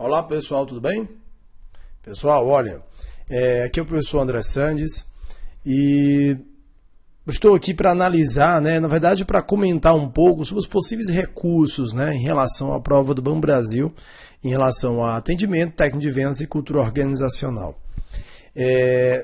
Olá pessoal, tudo bem? Pessoal, olha, aqui é o professor André Sandes e estou aqui para analisar, na verdade para comentar um pouco sobre os possíveis recursos em relação à prova do Banco Brasil, em relação a atendimento, técnico de vendas e cultura organizacional.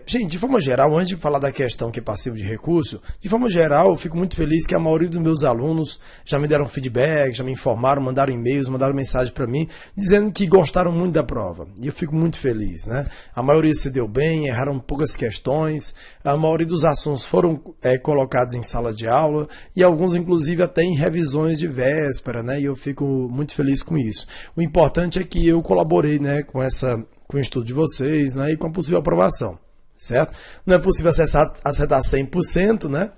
Gente, de forma geral, antes de falar da questão que é passivo de recurso, de forma geral, eu fico muito feliz que a maioria dos meus alunos já me deram feedback, já me informaram, mandaram e-mails, mandaram mensagem para mim, dizendo que gostaram muito da prova. E eu fico muito feliz, A maioria se deu bem, erraram poucas questões, a maioria dos assuntos foram colocados em salas de aula e alguns, inclusive, até em revisões de véspera, E eu fico muito feliz com isso. O importante é que eu colaborei, com o estudo de vocês, e com a possível aprovação, certo? Não é possível acertar 100%,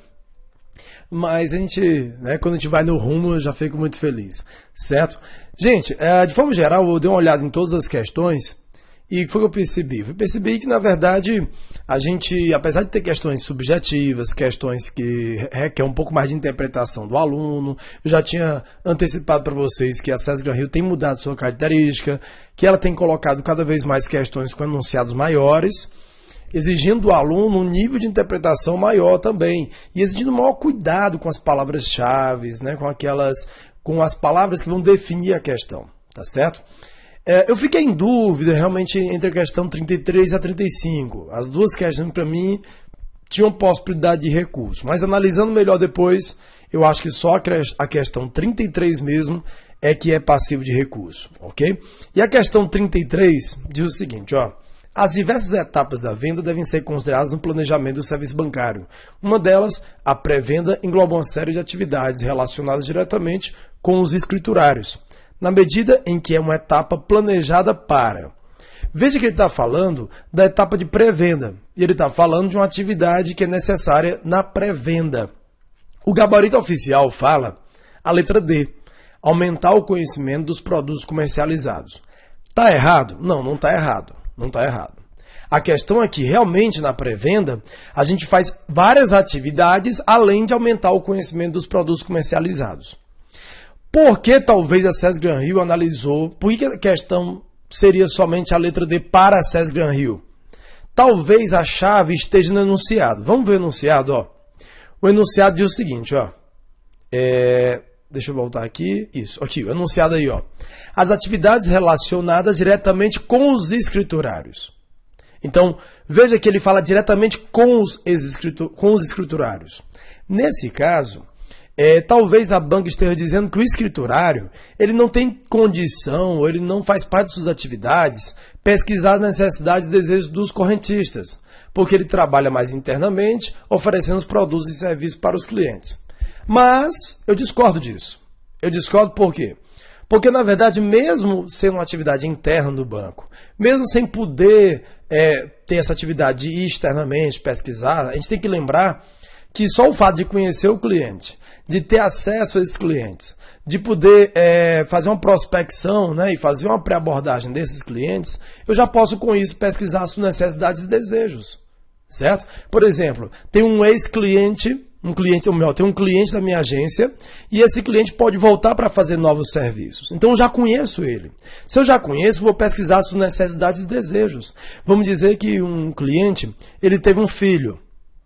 mas a gente, quando a gente vai no rumo, eu já fico muito feliz, certo? Gente, de forma geral, eu dei uma olhada em todas as questões e foi o que eu percebi. Eu percebi que, na verdade, a gente, apesar de ter questões subjetivas, questões que requerem um pouco mais de interpretação do aluno, eu já tinha antecipado para vocês que a SESC-Gran-Rio tem mudado sua característica, que ela tem colocado cada vez mais questões com enunciados maiores, exigindo do aluno um nível de interpretação maior também, e exigindo maior cuidado com as palavras-chave, com as palavras que vão definir a questão, tá certo? Eu fiquei em dúvida realmente entre a questão 33 e a 35. As duas questões, para mim, tinham possibilidade de recurso. Mas analisando melhor depois, eu acho que só a questão 33 mesmo é que é passivo de recurso, ok? E a questão 33 diz o seguinte, as diversas etapas da venda devem ser consideradas no planejamento do serviço bancário. Uma delas, a pré-venda, engloba uma série de atividades relacionadas diretamente com os escriturários, na medida em que é uma etapa planejada para. Veja que ele está falando da etapa de pré-venda, e ele está falando de uma atividade que é necessária na pré-venda. O gabarito oficial fala, a letra D, aumentar o conhecimento dos produtos comercializados. Está errado? Não, não está errado. Não está errado. A questão é que realmente na pré-venda a gente faz várias atividades além de aumentar o conhecimento dos produtos comercializados. Por que talvez a SESC-Gran-Rio analisou? Por que a questão seria somente a letra D para a SESC-Gran-Rio? Talvez a chave esteja no enunciado. Vamos ver o enunciado, O enunciado diz o seguinte, deixa eu voltar aqui. Isso, aqui, o enunciado aí, As atividades relacionadas diretamente com os escriturários. Então, veja que ele fala diretamente com os escriturários. Nesse caso, talvez a banca esteja dizendo que o escriturário ele não tem condição, ou ele não faz parte de suas atividades, pesquisar as necessidades e desejos dos correntistas, porque ele trabalha mais internamente, oferecendo os produtos e serviços para os clientes. Mas eu discordo disso. Eu discordo por quê? Porque, na verdade, mesmo sendo uma atividade interna do banco, mesmo sem poder ter essa atividade de ir externamente, pesquisar, a gente tem que lembrar que só o fato de conhecer o cliente, de ter acesso a esses clientes, de poder fazer uma prospecção e fazer uma pré-abordagem desses clientes, eu já posso com isso pesquisar suas necessidades e desejos, certo? Por exemplo, tem um ex-cliente, tem um cliente da minha agência e esse cliente pode voltar para fazer novos serviços. Então eu já conheço ele. Se eu já conheço, vou pesquisar suas necessidades e desejos. Vamos dizer que um cliente, ele teve um filho.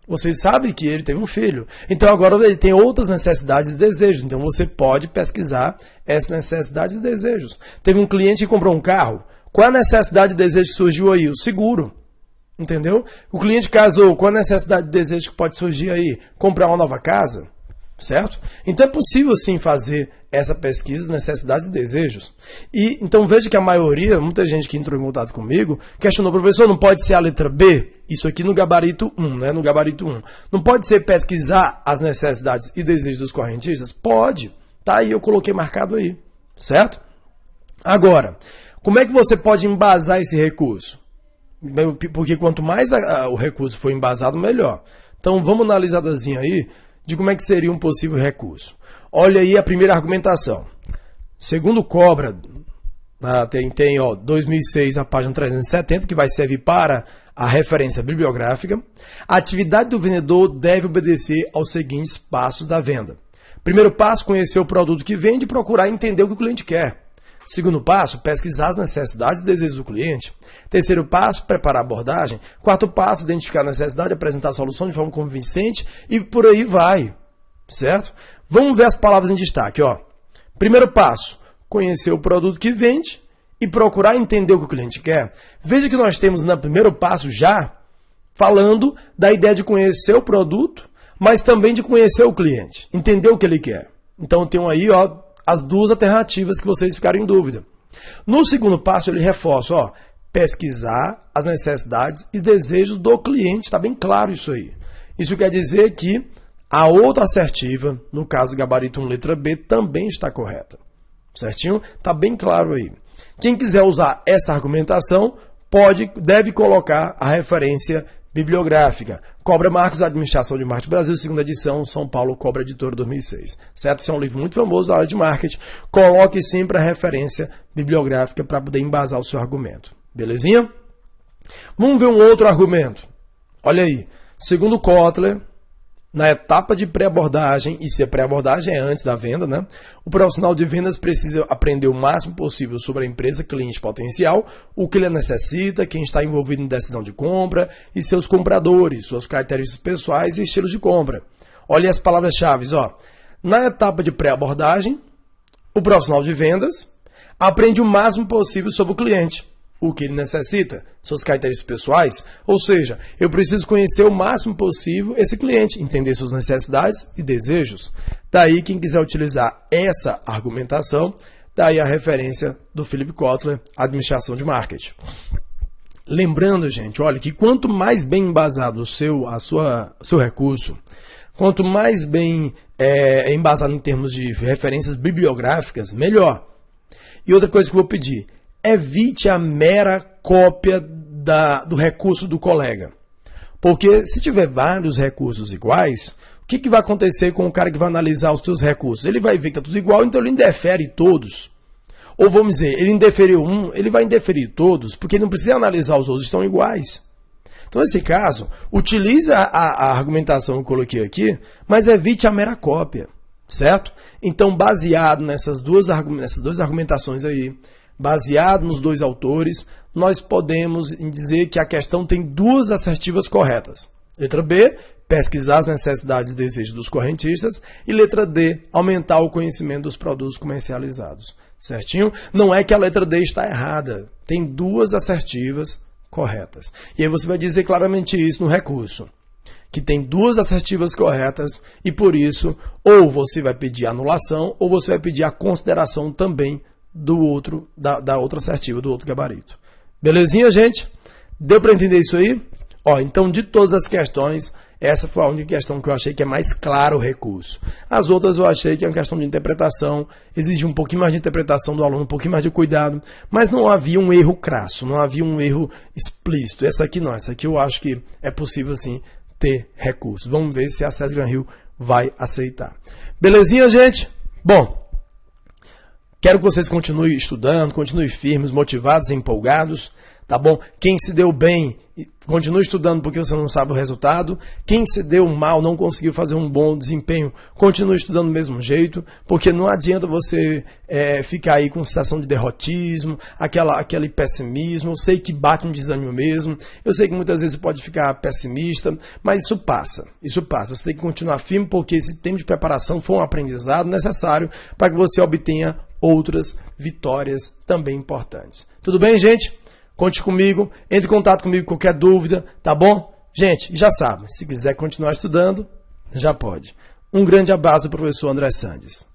Vocês sabem que ele teve um filho. Então agora ele tem outras necessidades e desejos. Então você pode pesquisar essas necessidades e desejos. Teve um cliente que comprou um carro. Qual a necessidade e desejo que surgiu aí? O seguro. Entendeu? O cliente casou. Qual a necessidade e desejo que pode surgir aí? Comprar uma nova casa. Certo? Então é possível sim fazer essa pesquisa, necessidades e desejos. E então veja que a maioria, muita gente que entrou em contato comigo, questionou, professor, não pode ser a letra B? Isso aqui no gabarito 1, No gabarito 1. Não pode ser pesquisar as necessidades e desejos dos correntistas? Pode. Tá aí, eu coloquei marcado aí. Certo? Agora, como é que você pode embasar esse recurso? Porque quanto mais o recurso for embasado, melhor. Então vamos analisar aí de como é que seria um possível recurso. Olha aí a primeira argumentação. Segundo Cobra, tem 2006, a página 370, que vai servir para a referência bibliográfica. A atividade do vendedor deve obedecer aos seguintes passos da venda. Primeiro passo, conhecer o produto que vende e procurar entender o que o cliente quer. Segundo passo, pesquisar as necessidades e desejos do cliente. Terceiro passo, preparar a abordagem. Quarto passo, identificar a necessidade, apresentar a solução de forma convincente e por aí vai, certo? Vamos ver as palavras em destaque, ó. Primeiro passo, conhecer o produto que vende e procurar entender o que o cliente quer. Veja que nós temos no primeiro passo já falando da ideia de conhecer o produto, mas também de conhecer o cliente, entender o que ele quer. Então tem aí, ó, as duas alternativas que vocês ficaram em dúvida. No segundo passo ele reforça, ó, pesquisar as necessidades e desejos do cliente, está bem claro isso aí. Isso quer dizer que a outra assertiva, no caso gabarito 1, letra B, também está correta. Certinho? Está bem claro aí. Quem quiser usar essa argumentação, deve colocar a referência bibliográfica. Cobra Marcos, Administração de Marketing Brasil, segunda edição, São Paulo, Cobra Editora 2006. Certo? Esse é um livro muito famoso da área de marketing. Coloque sempre a referência bibliográfica para poder embasar o seu argumento. Belezinha? Vamos ver um outro argumento. Olha aí. Segundo Kotler, na etapa de pré-abordagem, e se a pré-abordagem é antes da venda, né? O profissional de vendas precisa aprender o máximo possível sobre a empresa, cliente potencial, o que ele necessita, quem está envolvido em decisão de compra e seus compradores, suas características pessoais e estilos de compra. Olha as palavras-chave, ó. Na etapa de pré-abordagem, o profissional de vendas aprende o máximo possível sobre o cliente, o que ele necessita, suas características pessoais, ou seja, eu preciso conhecer o máximo possível esse cliente, entender suas necessidades e desejos. Daí, quem quiser utilizar essa argumentação, daí a referência do Philip Kotler, Administração de Marketing. Lembrando, gente, olha, que quanto mais bem embasado o seu recurso, quanto mais bem embasado em termos de referências bibliográficas, melhor. E outra coisa que eu vou pedir, evite a mera cópia do recurso do colega. Porque se tiver vários recursos iguais, o que vai acontecer com o cara que vai analisar os seus recursos? Ele vai ver que está tudo igual, então ele indefere todos. Ou vamos dizer, ele indeferiu um, ele vai indeferir todos, porque ele não precisa analisar os outros, estão iguais. Então, nesse caso, utilize a argumentação que eu coloquei aqui, mas evite a mera cópia, certo? Então, baseado nessas duas argumentações aí, baseado nos dois autores, nós podemos dizer que a questão tem duas assertivas corretas. Letra B, pesquisar as necessidades e desejos dos correntistas. E letra D, aumentar o conhecimento dos produtos comercializados. Certinho? Não é que a letra D está errada. Tem duas assertivas corretas. E aí você vai dizer claramente isso no recurso. Que tem duas assertivas corretas e por isso ou você vai pedir anulação ou você vai pedir a consideração também da outra assertiva, do outro gabarito. Belezinha, gente? Deu para entender isso aí? Ó, então, de todas as questões, essa foi a única questão que eu achei que é mais claro o recurso. As outras eu achei que é uma questão de interpretação, exige um pouquinho mais de interpretação do aluno, um pouquinho mais de cuidado, mas não havia um erro crasso, não havia um erro explícito. Essa aqui não, essa aqui eu acho que é possível sim ter recurso. Vamos ver se a SESC Gran Rio vai aceitar. Belezinha, gente? Bom, quero que vocês continuem estudando, continuem firmes, motivados e empolgados, tá bom? Quem se deu bem, continue estudando porque você não sabe o resultado. Quem se deu mal, não conseguiu fazer um bom desempenho, continue estudando do mesmo jeito, porque não adianta você ficar aí com sensação de derrotismo, aquele pessimismo. Eu sei que bate um desânimo mesmo, eu sei que muitas vezes você pode ficar pessimista, mas isso passa, Você tem que continuar firme porque esse tempo de preparação foi um aprendizado necessário para que você obtenha outras vitórias também importantes. Tudo bem, gente? Conte comigo, entre em contato comigo com qualquer dúvida, tá bom? Gente, já sabe, se quiser continuar estudando, já pode. Um grande abraço do professor André Sandes.